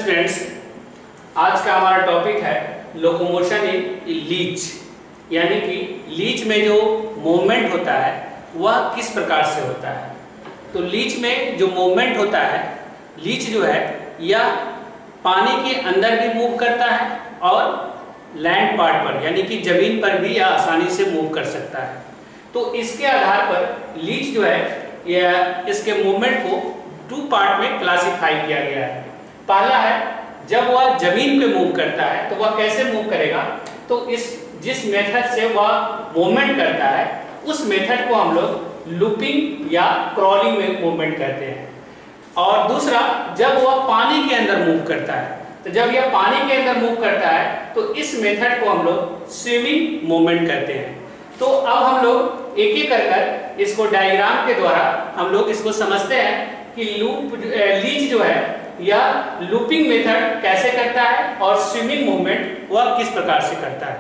Students, आज का हमारा टॉपिक है लोकोमोशन इन लीच, यानी कि लीच में जो मूवमेंट होता है वह किस प्रकार से होता है। तो लीच में जो मूवमेंट होता है, लीच जो है यह पानी के अंदर भी मूव करता है और लैंड पार्ट पर यानी कि जमीन पर भी यह आसानी से मूव कर सकता है। तो इसके आधार पर लीच जो है यह इसके मूवमेंट को 2 पार्ट में क्लासिफाई किया गया है। पहला है जब वह जमीन पे मूव करता है तो वह कैसे मूव करेगा, तो जिस मेथड से वह मूवमेंट करता है उस मेथड को हम लोग लूपिंग या क्रॉलिंग में मूवमेंट कहते हैं। और दूसरा, जब वह पानी के अंदर मूव करता है, तो जब यह पानी के अंदर मूव करता है तो इस मेथड को हम लोग स्विमिंग मूवमेंट कहते हैं। तो अब हम लोग एक एक कर इसको डायग्राम के द्वारा हम लोग इसको समझते हैं कि लीच जो है यह लूपिंग मेथड कैसे करता है और स्विमिंग मूवमेंट वह किस प्रकार से करता है।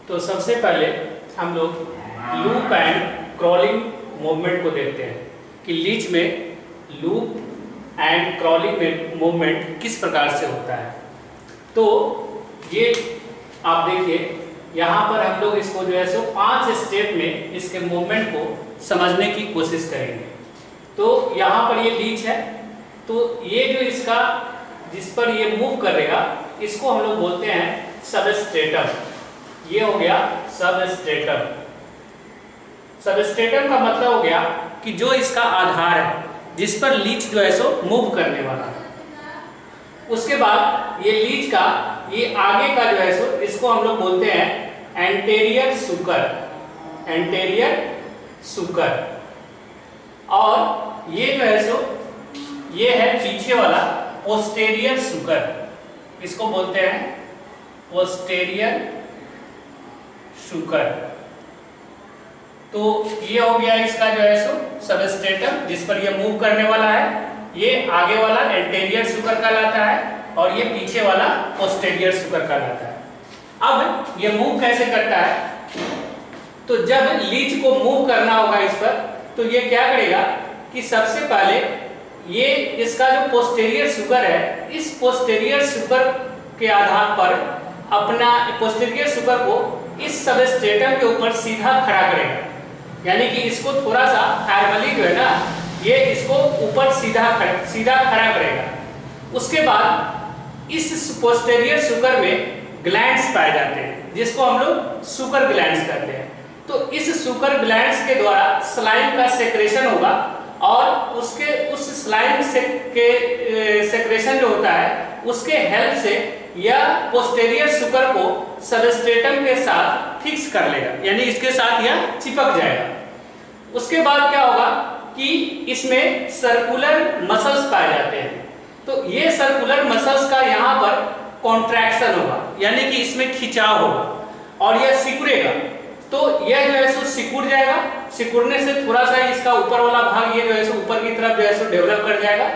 तो सबसे पहले हम लोग लूप एंड क्रॉलिंग मूवमेंट को देखते हैं कि लीच में लूप एंड क्रॉलिंग मूवमेंट किस प्रकार से होता है। तो ये आप देखिए, यहाँ पर हम लोग इसको जो है सो 5 स्टेप में इसके मूवमेंट को समझने की कोशिश करेंगे। तो यहाँ पर ये लीच है, तो ये जो इसका जिस पर ये मूव करेगा इसको हम लोग बोलते हैं सबस्ट्रेटम। ये हो गया सबस्ट्रेटम। सबस्ट्रेटम का मतलब हो गया कि जो इसका आधार है जिस पर लीच जो है सो मूव करने वाला है। उसके बाद ये लीच का ये आगे का जो है सो इसको हम लोग बोलते हैं एंटेरियर सुकर। एंटेरियर सुकर। और ये जो है सो ये है पीछे वाला पोस्टेरियर सुकर, इसको बोलते हैं पोस्टेरियर सुकर। तो ये हो गया इसका जो है सो सबस्ट्रेटम जिस पर ये मूव करने वाला है। ये आगे वाला एंटेरियर सुकर कहलाता है और ये पीछे वाला पोस्टेरियर सुकर कहलाता है। अब ये मूव कैसे करता है, तो जब लीच को मूव करना होगा इस पर, तो ये क्या करेगा कि सबसे पहले ये इसका जो पोस्टेरियर सुकर है, इस पोस्टेरियर सुकर के आधार पर अपना पोस्टेरियर सुकर को इस सबस्ट्रेटम के ऊपर सीधा खड़ा करेगा, यानी कि इसको थोड़ा सा फॉर्मली जो है ना ये इसको ऊपर सीधा खड़ा करेगा। उसके बाद इस पोस्टेरियर सुकर में ग्लैंड्स पाए जाते हैं जिसको हम लोग सुकर ग्लैंड्स कहते हैं। तो इस सुकर ग्लैंड्स के द्वारा स्लाइम का सेक्रेशन होगा और उस स्लाइम के सेक्रेशन जो होता है उसके हेल्प से यह पोस्टेरियर सुकर को सबस्ट्रेटम के साथ फिक्स कर लेगा, यानी इसके साथ यह चिपक जाएगा। उसके बाद क्या होगा कि इसमें सर्कुलर मसल्स पाए जाते हैं। तो ये सर्कुलर मसल्स का यहाँ पर कॉन्ट्रैक्शन होगा, यानी कि इसमें खिंचाव होगा और यह सिकुड़ेगा। तो यह जो है सो सिकुड़ जाएगा। सिकुड़ने से थोड़ा सा इसका ऊपर वाला भाग ये जो है सो ऊपर की तरफ जो है सो डेवलप कर जाएगा।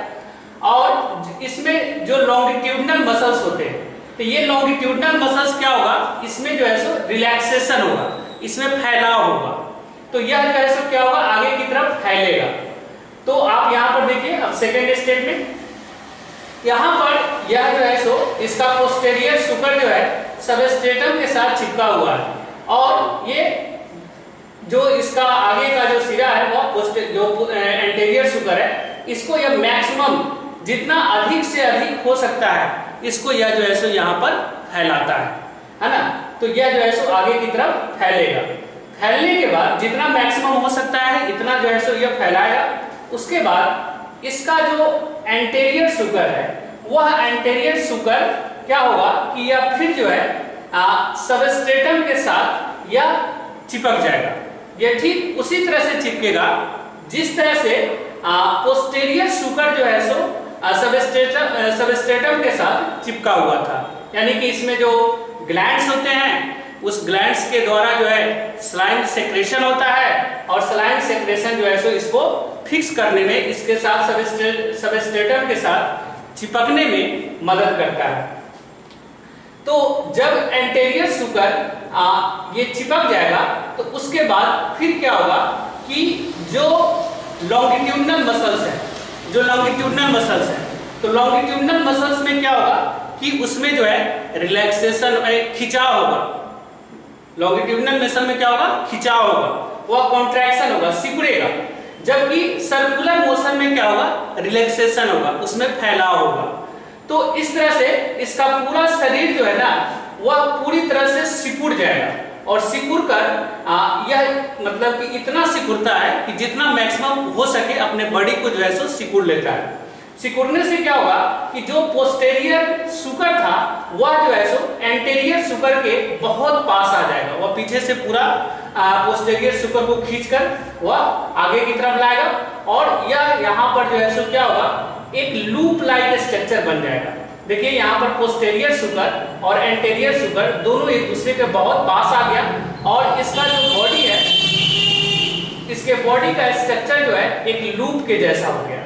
और इसमें जो लॉन्गिट्यूडनल मसल्स होते हैं, तो ये लॉन्गिट्यूडनल मसल्स क्या होगा, इसमें जो है सो रिलैक्सेशन होगा, इसमें फैलाव होगा। तो यह जो है सो क्या होगा, आगे की तरफ फैलेगा। तो आप यहाँ पर देखिए, अब सेकेंड स्टेप में यहाँ पर यह जो है सो इसका पोस्टेरियर सुकर जो है सबस्ट्रेटम के साथ चिपका हुआ है और ये जो इसका आगे का जो सिरा है वह जो एंटेरियर सुकर है, इसको यह मैक्सिमम जितना अधिक से अधिक हो सकता है इसको यह जो है सो यहाँ पर फैलाता है ना। तो यह जो है सो आगे की तरफ फैलेगा। फैलने के बाद जितना मैक्सिमम हो सकता है इतना जो है सो यह फैलाएगा। उसके बाद इसका जो एंटेरियर सुकर है वह एंटेरियर सुकर क्या होगा कि यह फिर जो है सबस्ट्रेटम के साथ यह चिपक जाएगा। यह ठीक उसी तरह से चिपकेगा जिस तरह से पोस्टेरियर सुकर जो है सो सबस्ट्रेटम के साथ चिपका हुआ था, यानी कि इसमें जो ग्लैंड्स होते हैं उस ग्लैंड्स के द्वारा जो है स्लाइम सेक्रेशन होता है और स्लाइम सेक्रेशन जो है सो इसको फिक्स करने में, इसके साथ सबस्ट्रेटम के साथ चिपकने में मदद करता है। तो जब एंटेरियर सुकर ये चिपक जाएगा तो उसके बाद फिर क्या होगा कि जो लॉन्गिट्यूडनल मसल्स है तो लॉन्गिट्यूडिनल मसल्स में क्या होगा कि उसमें जो है रिलैक्सेशन, खिंचाव होगा। लॉन्गिट्यूडिनल मसल में क्या होगा, खिंचाव होगा, वह कॉन्ट्रैक्शन होगा, सिकुड़ेगा। जबकि सर्कुलर मोशन में क्या होगा, रिलैक्सेशन होगा, उसमें फैलाव होगा। तो इस तरह से इसका पूरा शरीर जो है ना वह पूरी तरह से सिकुड़ जाएगा, और सिकुड़ कर यह मतलब कि इतना सिकुड़ता है कि जितना मैक्सिमम हो सके अपने बॉडी को जो है सो सिकुड़ लेता है। सिकुड़ने से क्या होगा कि जो पोस्टेरियर सुकर था वह जो है सो एंटेरियर सुकर के बहुत पास आ जाएगा, वह पीछे से पूरा पोस्टेरियर सुकर को खींचकर वह आगे की तरफ लाएगा, और यह यहाँ पर जो है सो क्या होगा, एक लूप लाइक स्ट्रक्चर बन जाएगा। देखिए यहाँ पर पोस्टेरियर सुकर और एंटेरियर सुकर दोनों एक दूसरे के बहुत पास आ गया, और इसका जो बॉडी है, इसके बॉडी का स्ट्रक्चर जो है एक लूप के जैसा हो गया।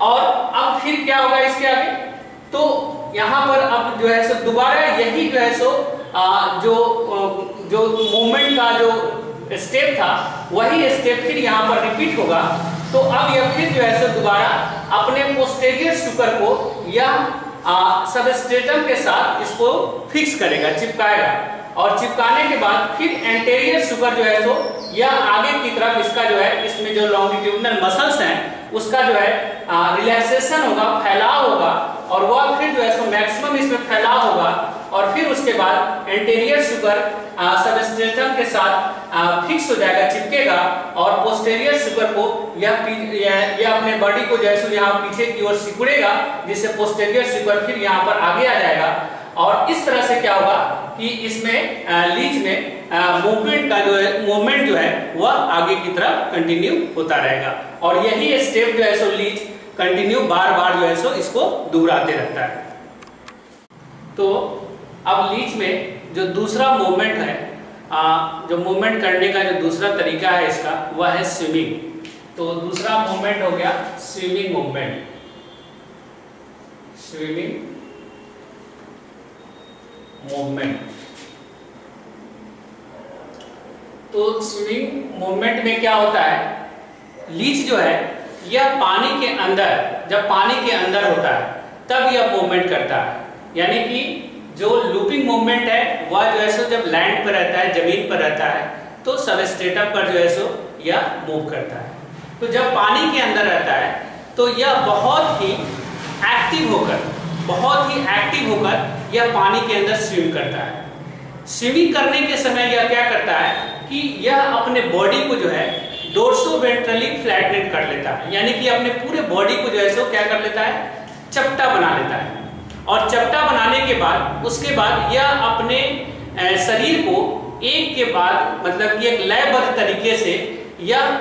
और अब फिर क्या होगा इसके आगे, तो यहाँ पर अब जो है सो दोबारा यही जो है सो जो मूवमेंट का जो स्टेप था वही स्टेप फिर यहाँ पर रिपीट होगा। तो अब यह फिर जो है सो दोबारा अपने पोस्टेरियर सुकर को या सबस्ट्रेटम के साथ इसको फिक्स करेगा, चिपकाएगा, और चिपकाने के बाद फिर एंटेरियर सुकर जो है सो या आगे की तरफ इसका जो है, इसमें जो लॉन्गिट्यूडिनल मसल्स हैं उसका जो है रिलैक्सेशन होगा, फैलाव होगा, और वह फिर जो है सो मैक्सिमम इसमें फैलाव होगा, और फिर उसके बाद एंटेरियर सुकर सबस्ट्रेटम के साथ फिक्स हो जाएगा, चिपकेगा, और पोस्टेरियर सुकर को यह अपने बॉडी को जो है सो यहाँ पीछे की ओर सिकुड़ेगा, जिससे पोस्टेरियर सुकर फिर यहाँ पर आगे आ जाएगा। और इस तरह से क्या होगा कि इसमें लीच में मूवमेंट जो है वह आगे की तरफ कंटिन्यू होता रहेगा, और यही स्टेप जो है सो लीच कंटिन्यू बार बार जो है सो इसको दोहराते रहता है। तो अब लीच में जो दूसरा मूवमेंट है, जो मूवमेंट करने का जो दूसरा तरीका है इसका, वह है स्विमिंग। तो दूसरा मूवमेंट हो गया स्विमिंग मूवमेंट। स्विमिंग मूवमेंट, तो स्विमिंग मूवमेंट में क्या होता है, लीच जो है यह पानी के अंदर, जब पानी के अंदर होता है तब यह मूवमेंट करता है। यानी कि जो लूपिंग मूवमेंट है वह जो है सो जब लैंड पर रहता है, जमीन पर रहता है, तो सबस्ट्रेटम पर जो है सो यह मूव करता है। तो जब पानी के अंदर रहता है तो यह बहुत ही एक्टिव होकर यह पानी के अंदर स्विम करता है। स्विमिंग करने के समय यह क्या करता है कि यह अपने बॉडी को जो है डोर्सोवेंट्रली फ्लैटनेट कर लेता है, यानी कि अपने पूरे बॉडी को जो है सो क्या कर लेता है, चपटा बना लेता है। और चपटा बनाने के बाद उसके बाद यह अपने शरीर को एक के बाद मतलब कि एक लयबद्ध तरीके से यह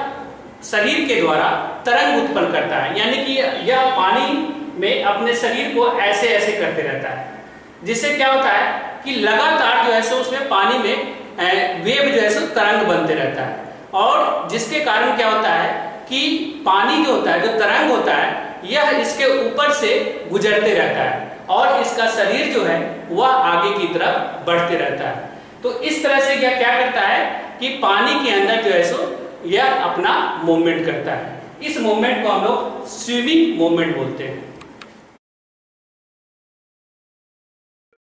शरीर के द्वारा तरंग उत्पन्न करता है, यानी कि यह पानी में अपने शरीर को ऐसे ऐसे करते रहता है, जिससे क्या होता है कि लगातार जो है सो उसमें पानी में वेव जो है सो तरंग बनते रहता है, और जिसके कारण क्या होता है कि पानी जो होता है, जो तरंग होता है, यह इसके ऊपर से गुजरते रहता है, और इसका शरीर जो है वह आगे की तरफ बढ़ते रहता है। तो इस तरह से यह क्या करता है कि पानी के अंदर जो है सो यह अपना मूवमेंट करता है। इस मूवमेंट को हम लोग स्विमिंग मूवमेंट बोलते हैं।